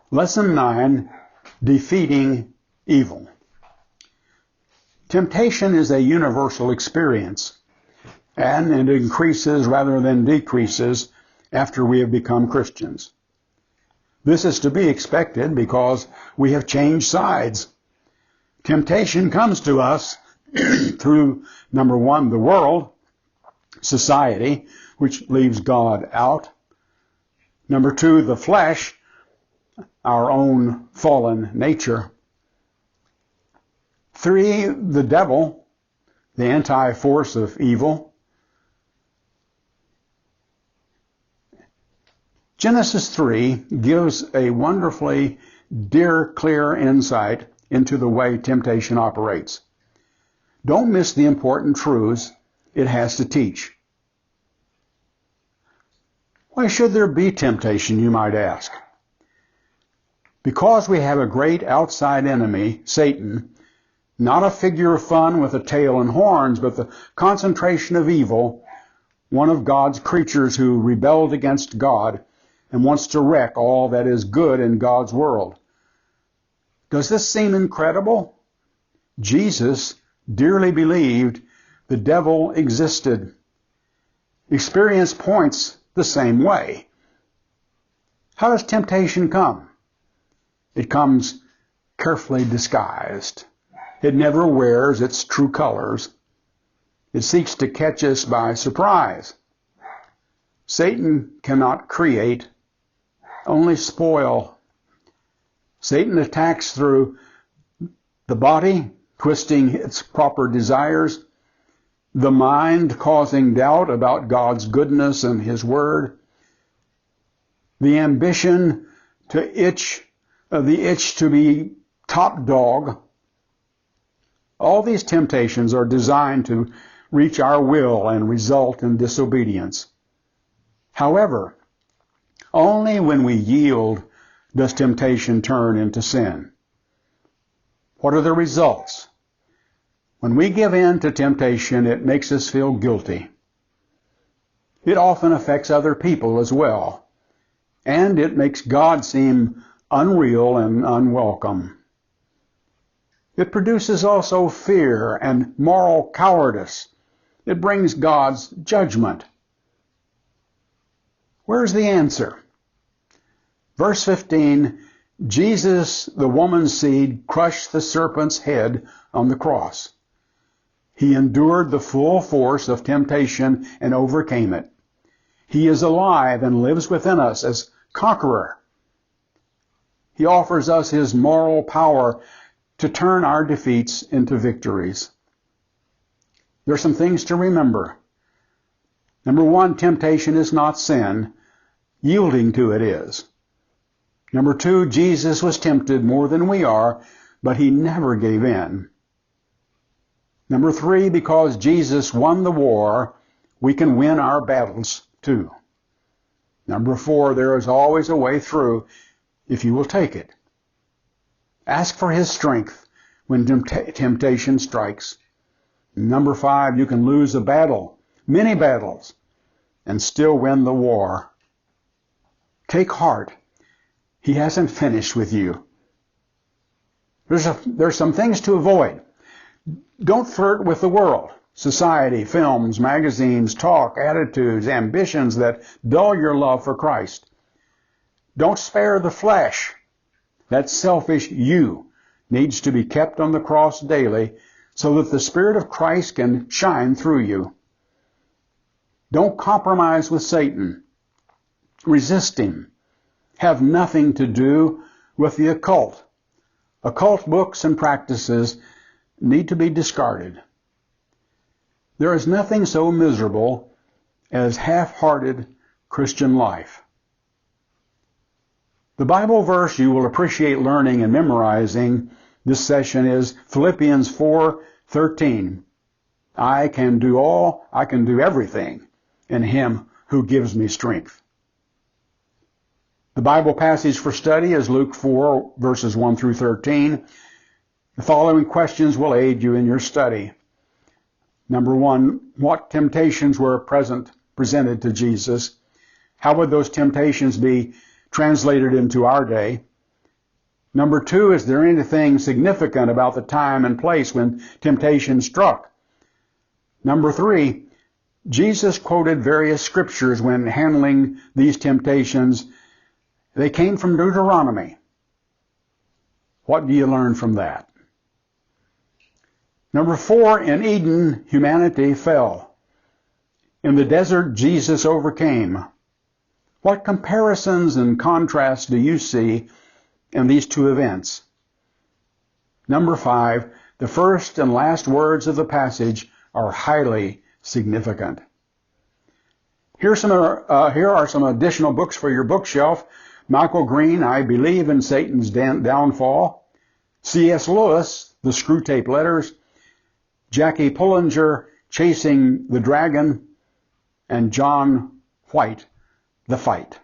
Lesson 9, Defeating Evil. Temptation is a universal experience, and it increases rather than decreases after we have become Christians. This is to be expected because we have changed sides. Temptation comes to us through, number one, the world, society, which leaves God out. Number two, the flesh, our own fallen nature. Three, the devil, the anti-force of evil. Genesis 3 gives a wonderfully clear insight into the way temptation operates. Don't miss the important truths it has to teach. Why should there be temptation, you might ask? Because we have a great outside enemy, Satan, not a figure of fun with a tail and horns, but the concentration of evil, one of God's creatures who rebelled against God and wants to wreck all that is good in God's world. Does this seem incredible? Jesus dearly believed the devil existed. Experience points the same way. How does temptation come? It comes carefully disguised. It never wears its true colors. It seeks to catch us by surprise. Satan cannot create, only spoil. Satan attacks through the body, twisting its proper desires, the mind, causing doubt about God's goodness and His Word, the ambition to itch to be top dog. All these temptations are designed to reach our will and result in disobedience. However, only when we yield does temptation turn into sin. What are the results? When we give in to temptation, it makes us feel guilty. It often affects other people as well, and it makes God seem unreal and unwelcome. It produces also fear and moral cowardice. It brings God's judgment. Where's the answer? Verse 15, Jesus, the woman's seed, crushed the serpent's head on the cross. He endured the full force of temptation and overcame it. He is alive and lives within us as conqueror. He offers us His moral power to turn our defeats into victories. There are some things to remember. Number one, temptation is not sin. Yielding to it is. Number two, Jesus was tempted more than we are, but He never gave in. Number three, because Jesus won the war, we can win our battles too. Number four, there is always a way through if you will take it. Ask for His strength when temptation strikes. Number five, you can lose a battle, many battles, and still win the war. Take heart. He hasn't finished with you. There's some things to avoid. Don't flirt with the world, society, films, magazines, talk, attitudes, ambitions that dull your love for Christ. Don't spare the flesh. That selfish you needs to be kept on the cross daily so that the Spirit of Christ can shine through you. Don't compromise with Satan. Resist him. Have nothing to do with the occult. Occult books and practices need to be discarded. There is nothing so miserable as half-hearted Christian life. The Bible verse you will appreciate learning and memorizing this session is Philippians 4:13. I can do everything in Him who gives me strength. The Bible passage for study is Luke 4, verses 1 through 13. The following questions will aid you in your study. Number one, what temptations were presented to Jesus? How would those temptations be translated into our day? Number 2, is there anything significant about the time and place when temptation struck? Number 3, Jesus quoted various scriptures when handling these temptations. They came from Deuteronomy. What do you learn from that? Number 4, in Eden, humanity fell. In the desert, Jesus overcame. What comparisons and contrasts do you see in these two events? Number 5, the first and last words of the passage are highly significant. Here are some additional books for your bookshelf. Michael Green, I Believe in Satan's Downfall. C.S. Lewis, The Screwtape Letters. Jackie Pullinger, Chasing the Dragon. And John White, The Fight.